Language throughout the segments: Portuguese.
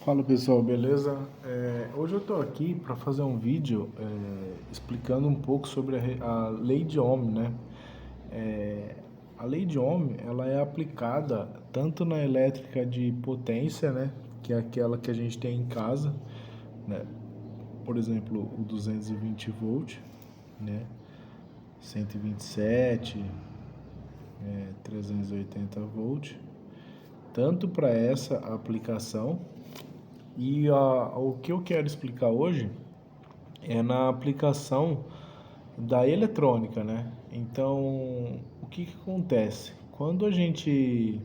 Fala pessoal, beleza? Hoje eu estou aqui para fazer um vídeo explicando um pouco sobre a lei de Ohm, né? A lei de Ohm ela é aplicada tanto na elétrica de potência, né? Que é aquela que a gente tem em casa, né? Por exemplo, o 220 volt, né? 127, 380 volt, tanto para essa aplicação. E o que eu quero explicar hoje é na aplicação da eletrônica, né? Então, o que acontece? Quando a gente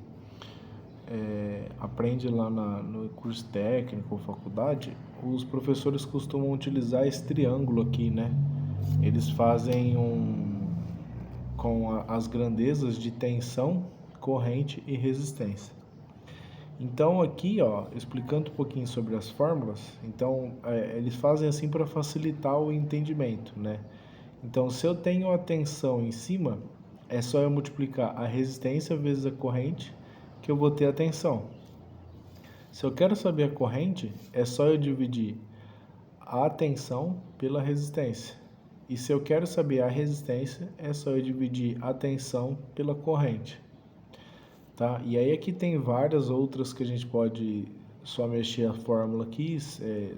aprende lá no curso técnico ou faculdade, os professores costumam utilizar esse triângulo aqui, né? Eles fazem com as grandezas de tensão, corrente e resistência. Então aqui, ó, explicando um pouquinho sobre as fórmulas, então eles fazem assim para facilitar o entendimento, né? Então se eu tenho a tensão em cima, é só eu multiplicar a resistência vezes a corrente que eu vou ter a tensão. Se eu quero saber a corrente, é só eu dividir a tensão pela resistência. E se eu quero saber a resistência, é só eu dividir a tensão pela corrente. Tá? E aí aqui tem várias outras que a gente pode só mexer a fórmula aqui,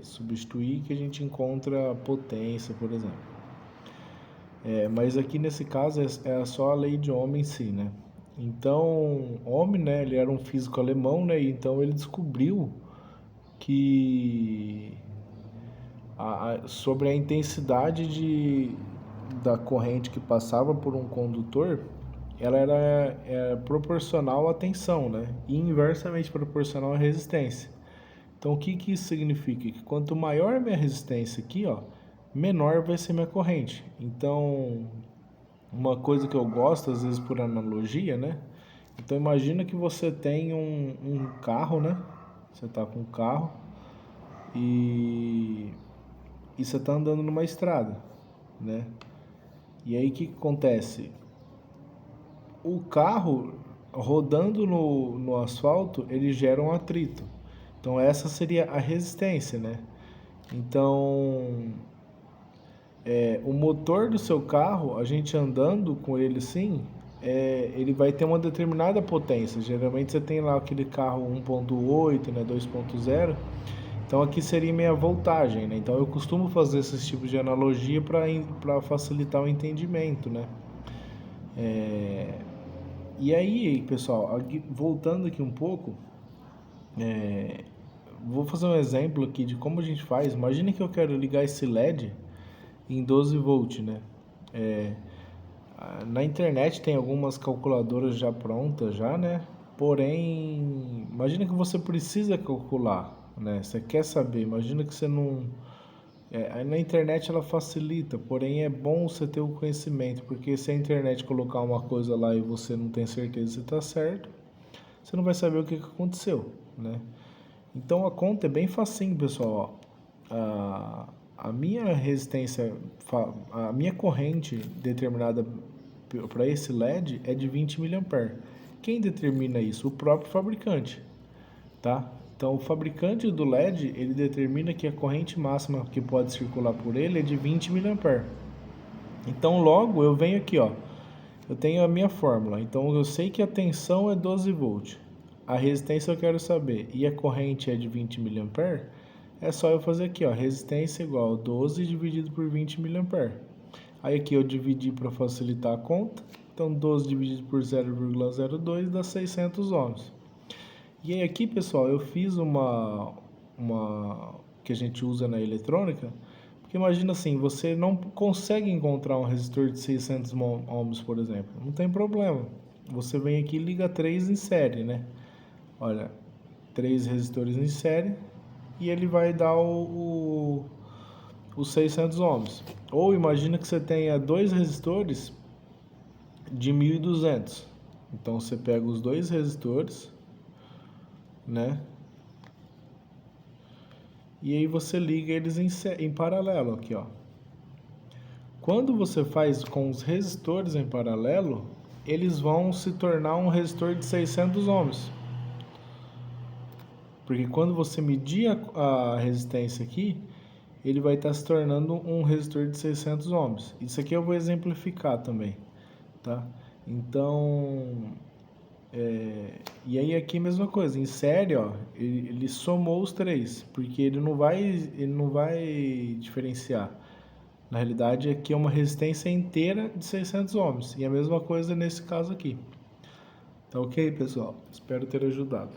substituir, que a gente encontra a potência, por exemplo. Mas aqui nesse caso é só a lei de Ohm em si, né? Então, Ohm, né, ele era um físico alemão, né, e então ele descobriu que sobre a intensidade da corrente que passava por um condutor, ela era proporcional à tensão, né? E inversamente proporcional à resistência. Então, o que isso significa? Que quanto maior a minha resistência aqui, ó, menor vai ser minha corrente. Então, uma coisa que eu gosto, às vezes por analogia, né? Então, imagina que você tem um carro, né? Você está com um carro e, e você está andando numa estrada, né? E aí, o que acontece? O carro rodando no asfalto, ele gera um atrito. Então essa seria a resistência, né? Então, o motor do seu carro, a gente andando com ele assim, ele vai ter uma determinada potência. Geralmente você tem lá aquele carro 1.8, né, 2.0. Então aqui seria minha voltagem, né? Então eu costumo fazer esses tipos de analogia para facilitar o entendimento, né? E aí, pessoal, voltando aqui um pouco, vou fazer um exemplo aqui de como a gente faz. Imagine que eu quero ligar esse LED em 12 volt, né? É, Na internet tem algumas calculadoras já prontas, já, né? Porém, imagina que você precisa calcular, né? Você quer saber, imagina que você não... na internet ela facilita, porém é bom você ter o conhecimento, porque se a internet colocar uma coisa lá e você não tem certeza se está certo, você não vai saber o que aconteceu, né? Então a conta é bem facinho, pessoal. Ó. A minha resistência, a minha corrente determinada para esse LED é de 20 mA. Quem determina isso? O próprio fabricante, tá? Então o fabricante do LED, ele determina que a corrente máxima que pode circular por ele é de 20 mA. Então logo eu venho aqui, ó. Eu tenho a minha fórmula, então eu sei que a tensão é 12 volt. A resistência eu quero saber e a corrente é de 20 mA. É só eu fazer aqui, ó, resistência igual a 12 dividido por 20 mA. Aí aqui eu dividi para facilitar a conta. Então 12 dividido por 0,02 dá 600 ohms. E aí aqui, pessoal, eu fiz uma que a gente usa na eletrônica, porque imagina assim, você não consegue encontrar um resistor de 600 ohms, por exemplo. Não tem problema. Você vem aqui e liga 3 em série, né? Olha, 3 resistores em série e ele vai dar os 600 ohms. Ou imagina que você tenha dois resistores de 1200. Então você pega os dois resistores, né? E aí você liga eles em paralelo aqui, ó. Quando você faz com os resistores em paralelo, eles vão se tornar um resistor de 600 ohms. Porque quando você medir a resistência aqui, ele vai estar se tornando um resistor de 600 ohms. Isso aqui eu vou exemplificar também, tá? Então, e aí aqui a mesma coisa, em série, ó, ele somou os três, porque ele não vai diferenciar. Na realidade, aqui é uma resistência inteira de 600 ohms, e a mesma coisa nesse caso aqui. Tá ok, pessoal? Espero ter ajudado.